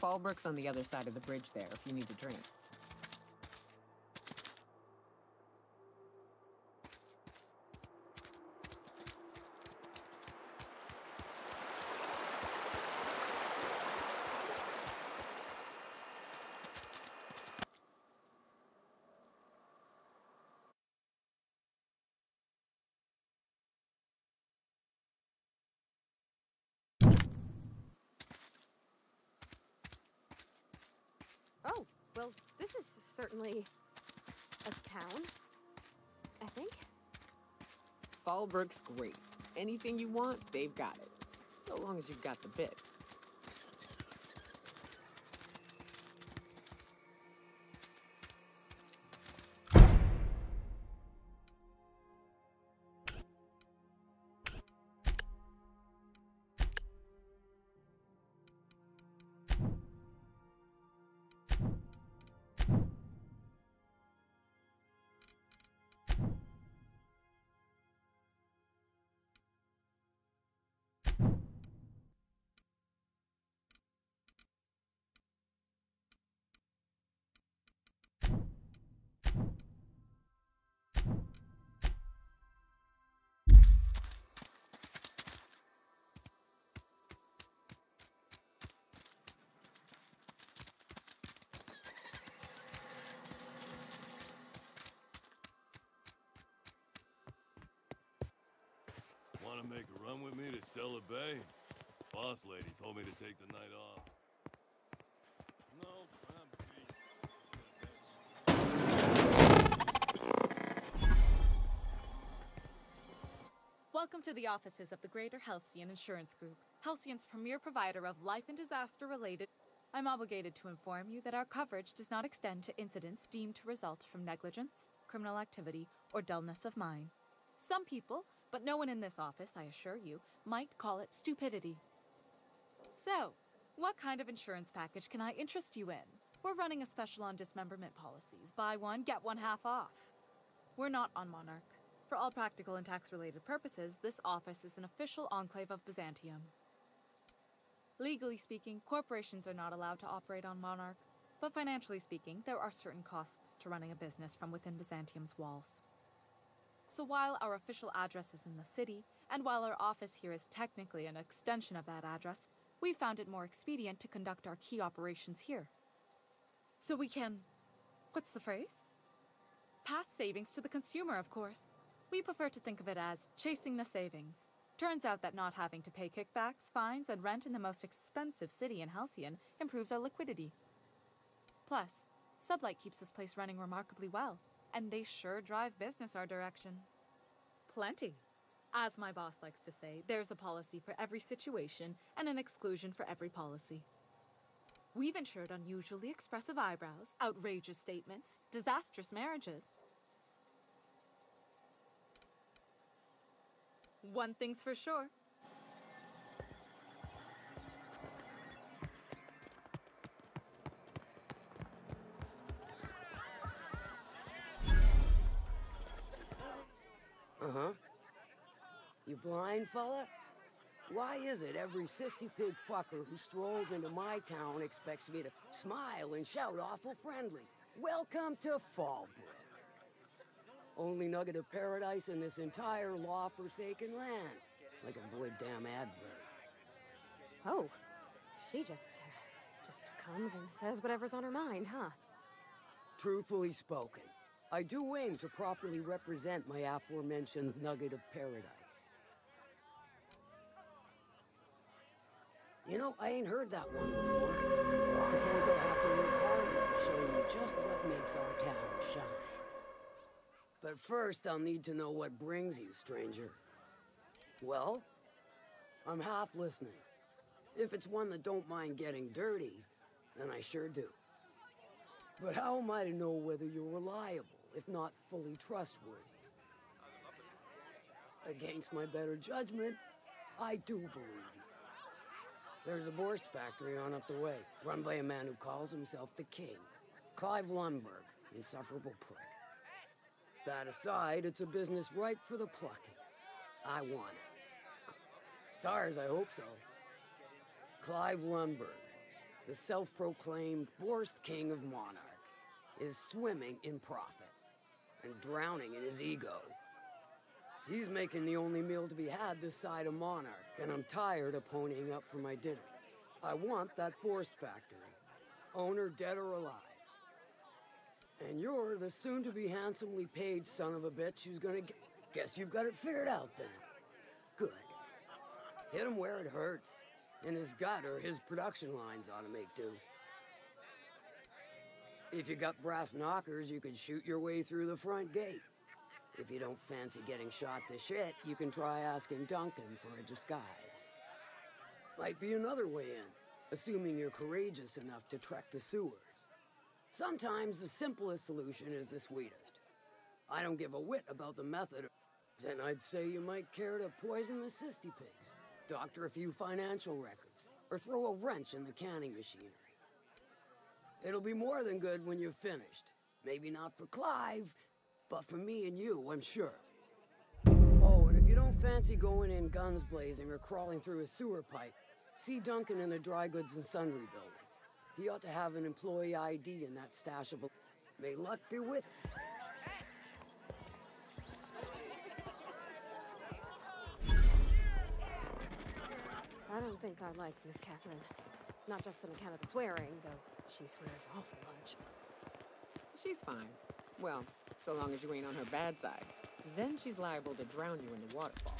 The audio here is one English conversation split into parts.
Fallbrook's on the other side of the bridge there if you need a drink. Oh, well, this is certainly a town, I think. Fallbrook's great. Anything you want, they've got it. So long as you've got the bits. Want to make a run with me to Stella Bay? Boss lady told me to take the night off. No, Welcome to the offices of the Greater Halcyon Insurance Group, Halcyon's premier provider of life and disaster-related. I'm obligated to inform you that our coverage does not extend to incidents deemed to result from negligence, criminal activity, or dullness of mind. Some people, but no one in this office, I assure you, might call it stupidity. So, what kind of insurance package can I interest you in? We're running a special on dismemberment policies. Buy one, get one half off. We're not on Monarch. For all practical and tax-related purposes, this office is an official enclave of Byzantium. Legally speaking, corporations are not allowed to operate on Monarch, but financially speaking, there are certain costs to running a business from within Byzantium's walls. So while our official address is in the city, and while our office here is technically an extension of that address, we found it more expedient to conduct our key operations here. So we can... what's the phrase? Pass savings to the consumer, of course. We prefer to think of it as chasing the savings. Turns out that not having to pay kickbacks, fines, and rent in the most expensive city in Halcyon improves our liquidity. Plus, Sublight keeps this place running remarkably well, and they sure drive business our direction. Plenty. As my boss likes to say, there's a policy for every situation and an exclusion for every policy. We've insured unusually expressive eyebrows, outrageous statements, disastrous marriages. One thing's for sure. Uh-huh. You blind fella? Why is it every sissy pig fucker who strolls into my town expects me to smile and shout awful friendly? Welcome to Fallbrook. Only nugget of paradise in this entire law-forsaken land. Like a void damn advert. Oh, she just comes and says whatever's on her mind, huh? Truthfully spoken, I do aim to properly represent my aforementioned nugget of paradise. You know, I ain't heard that one before. Suppose I'll have to work harder to show you just what makes our town shine. But first, I'll need to know what brings you, stranger. Well, I'm half listening. If it's one that don't mind getting dirty, then I sure do. But how am I to know whether you're reliable, if not fully trustworthy? Against my better judgment, I do believe you. There's a Borst factory on up the way, run by a man who calls himself the King. Clive, insufferable prick. That aside, it's a business ripe for the plucking. I want it. Stars, I hope so. Clive Lundberg. the self-proclaimed worst king of Monarch, is swimming in profit and drowning in his ego. He's making the only meal to be had this side of Monarch, and I'm tired of ponying up for my dinner. I want that Borst factory, owner dead or alive. And you're the soon-to-be handsomely paid son of a bitch who's gonna guess you've got it figured out then. Good. Hit him where it hurts. In his gut, or his production lines ought to make do. If you got brass knockers, you can shoot your way through the front gate. If you don't fancy getting shot to shit, you can try asking Duncan for a disguise. Might be another way in, assuming you're courageous enough to trek the sewers. Sometimes the simplest solution is the sweetest. I don't give a whit about the method. Then I'd say you might care to poison the cysty pigs, doctor a few financial records, or throw a wrench in the canning machinery. It'll be more than good when you're finished. Maybe not for Clive, but for me and you, I'm sure. Oh, and if you don't fancy going in guns blazing or crawling through a sewer pipe, see Duncan in the dry goods and sundry building. He ought to have an employee ID in that stash of... May luck be with him. I don't think I like Miss Catherine. Not just on account of the swearing, though she swears awful much. She's fine. Well, so long as you ain't on her bad side. Then she's liable to drown you in the waterfall.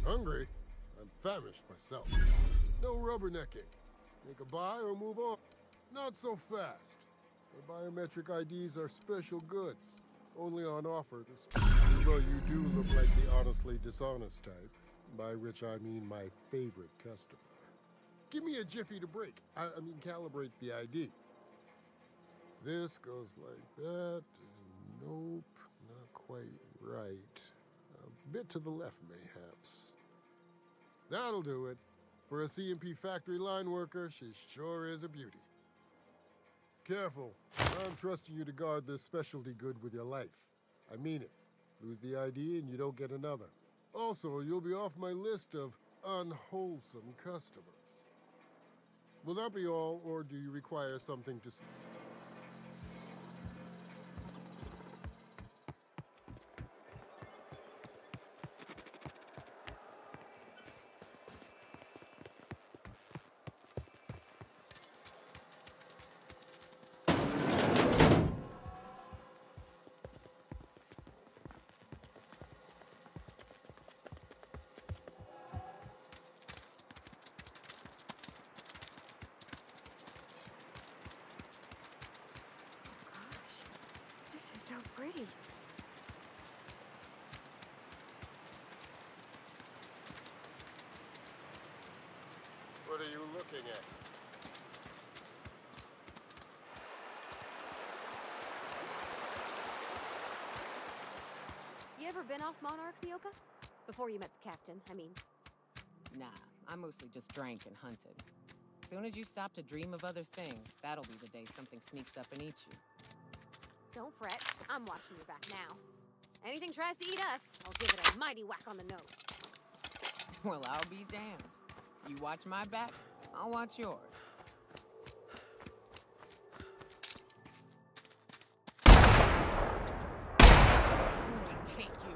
Hungry? I'm famished myself. No rubbernecking. Make a buy or move on. Not so fast. The biometric IDs are special goods. Only on offer to... Although you do look like the honestly dishonest type, by which I mean my favorite customer. Give me a jiffy to break. I mean calibrate the ID. This goes like that. Nope, not quite right. A bit to the left, mayhaps. That'll do it. For a CMP factory line worker, she sure is a beauty. Careful. I'm trusting you to guard this specialty good with your life. I mean it. Lose the ID and you don't get another. Also, you'll be off my list of unwholesome customers. Will that be all, or do you require something to... So pretty. What are you looking at? You ever been off Monarch, Mioka? Before you met the captain, I mean. Nah, I mostly just drank and hunted. As soon as you stop to dream of other things, that'll be the day something sneaks up and eats you. Don't fret, I'm watching your back now. Anything tries to eat us, I'll give it a mighty whack on the nose. Well, I'll be damned. You watch my back, I'll watch yours. Take you.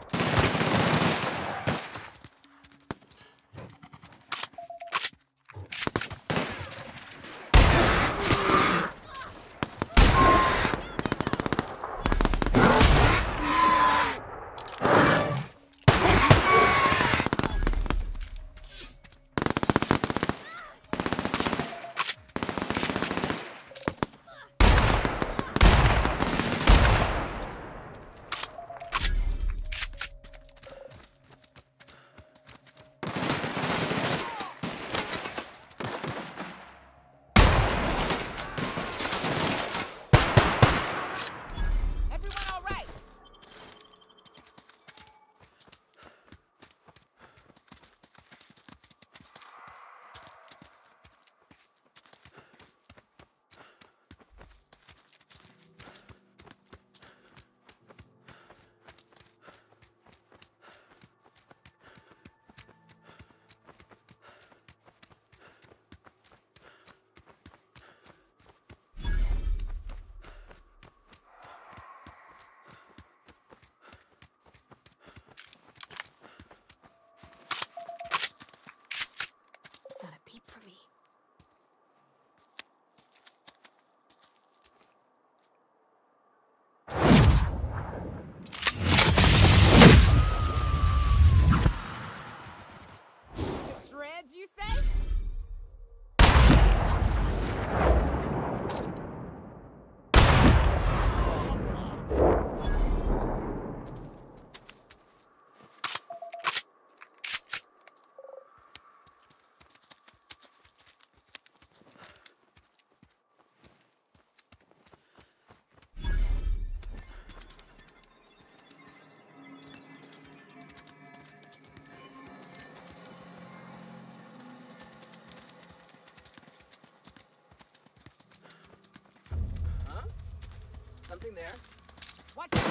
Nothing there. Watch out!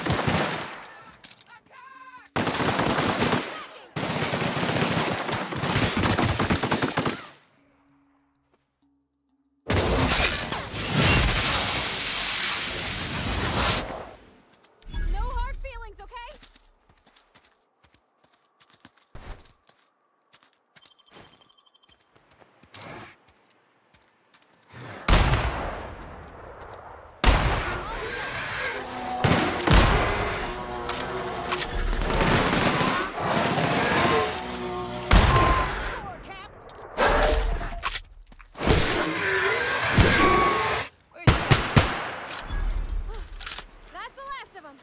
No hard feelings, okay? That's the last of them.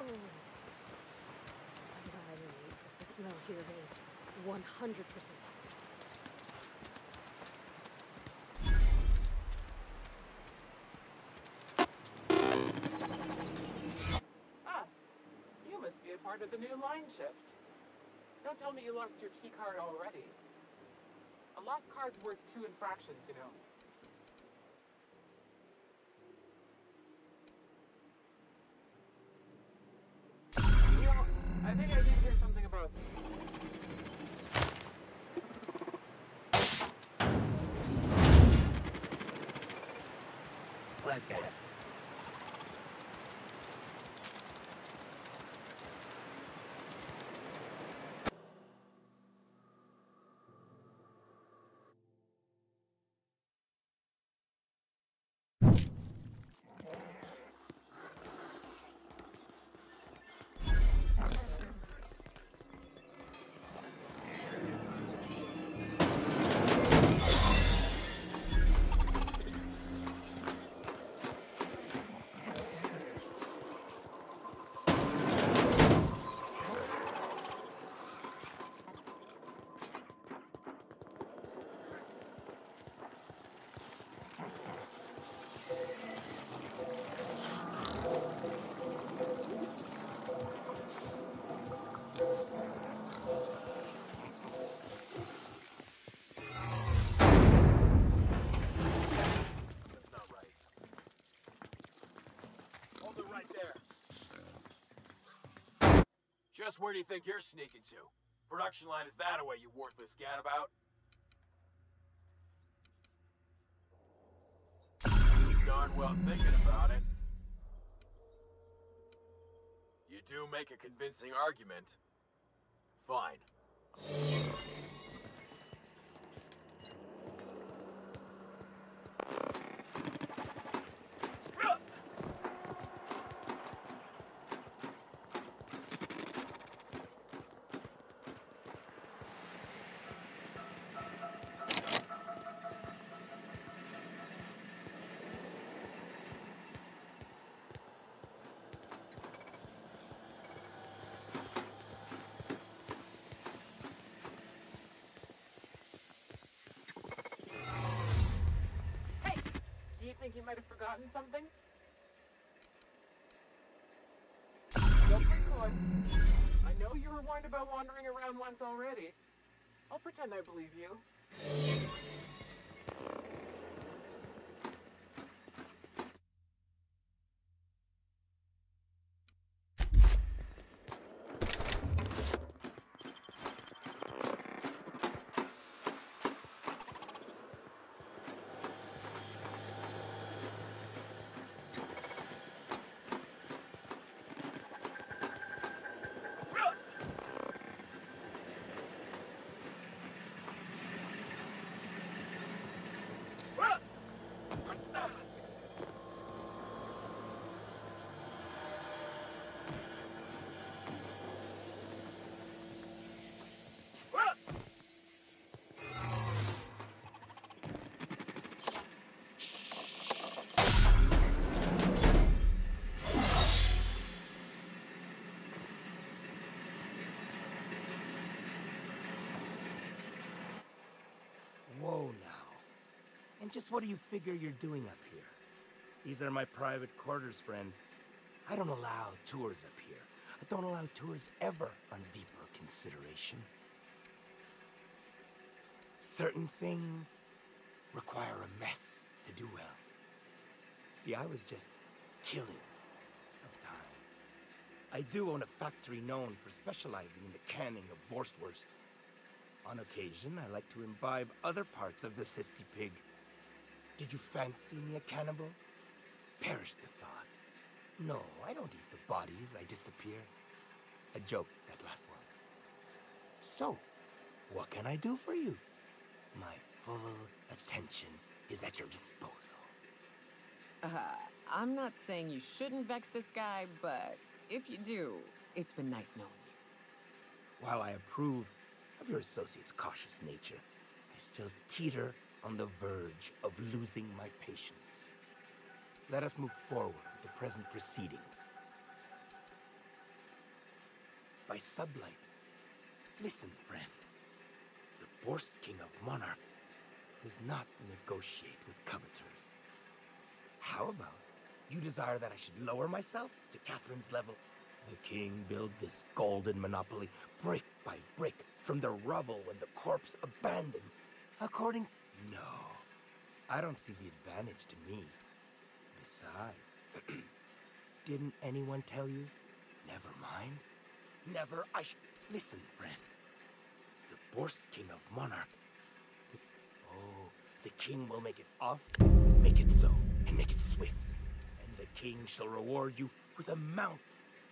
Oh. I'm glad I didn't eat, because the smell here is 100% off. Ah, you must be a part of the new line shift. Don't tell me you lost your key card already. A lost card's worth 2 infractions, you know. You know, I think I did hear something about... Okay. Just where do you think you're sneaking to? Production line is that away, you worthless gadabout? Darn well thinking about it. You do make a convincing argument. Fine. Do you think he might have forgotten something? Don't play coy. I know you were warned about wandering around once already. I'll pretend I believe you. Whoa now. And just what do you figure you're doing up here? These are my private quarters, friend. I don't allow tours up here. I don't allow tours ever on deeper consideration. Certain things require a mess to do well. See, I was just killing sometime. I do own a factory known for specializing in the canning of Wurstwurst. On occasion, I like to imbibe other parts of the cysty pig. Did you fancy me a cannibal? Perish the thought. No, I don't eat the bodies, I disappear. A joke, that last was. So, what can I do for you? My full attention is at your disposal. I'm not saying you shouldn't vex this guy, but if you do, it's been nice knowing you. While I approve of your associate's cautious nature, I still teeter on the verge of losing my patience. Let us move forward with the present proceedings. By sublight, listen, friend. The Borst King of Monarch does not negotiate with coveters. How about you desire that I should lower myself to Catherine's level? The king built this golden monopoly brick by brick from the rubble when the corpse abandoned. According... No, I don't see the advantage to me. Besides, didn't anyone tell you? Never mind. Never Listen, friend. The Borst King of Monarch. The king will make it off. Make it so, and make it swift. And the king shall reward you with a mount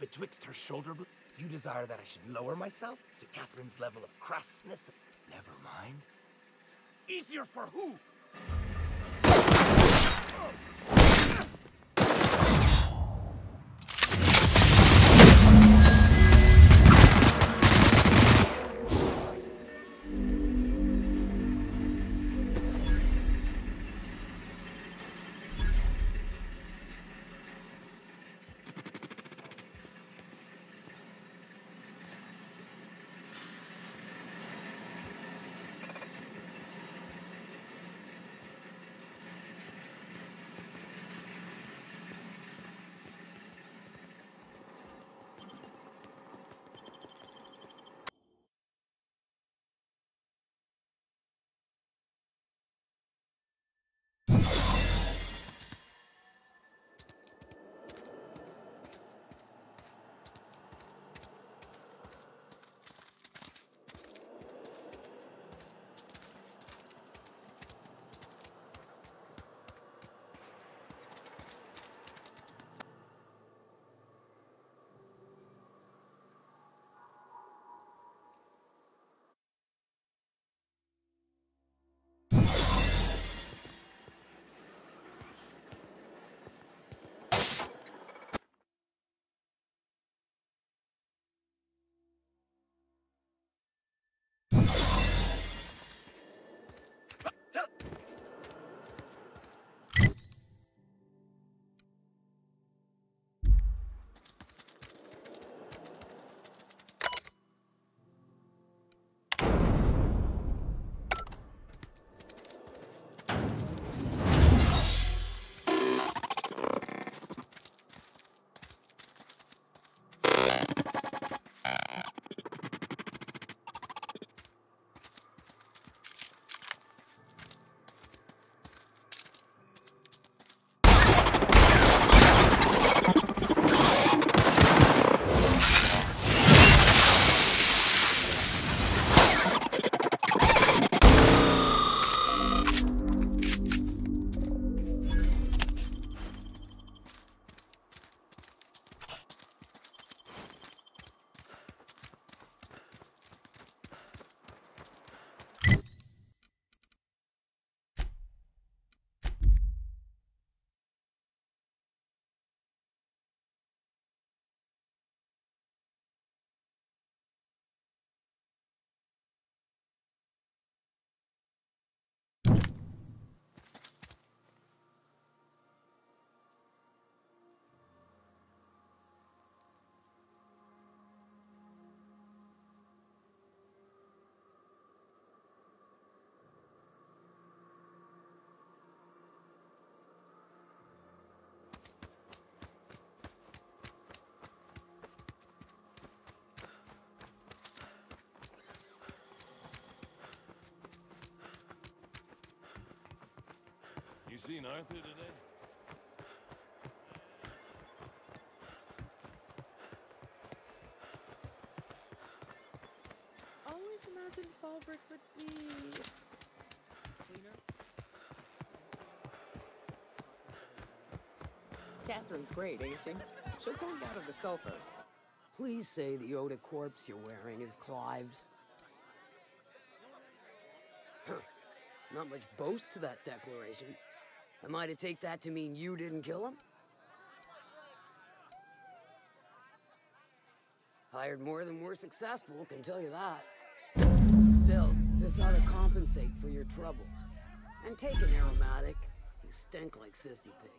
betwixt her shoulder. You desire that I should lower myself to Catherine's level of crassness? Never mind. Easier for who? You seen Arthur today? molten fall brick would be cleaner. Catherine's great, ain't she? She'll pull you out of the sulfur. Please say the Yoda corpse you're wearing is Clive's. Huh. Not much boast to that declaration. Am I to take that to mean you didn't kill him? Hired more than we're successful, can tell you that. Still, this ought to compensate for your troubles. And take an aromatic. You stink like Sisty Pig.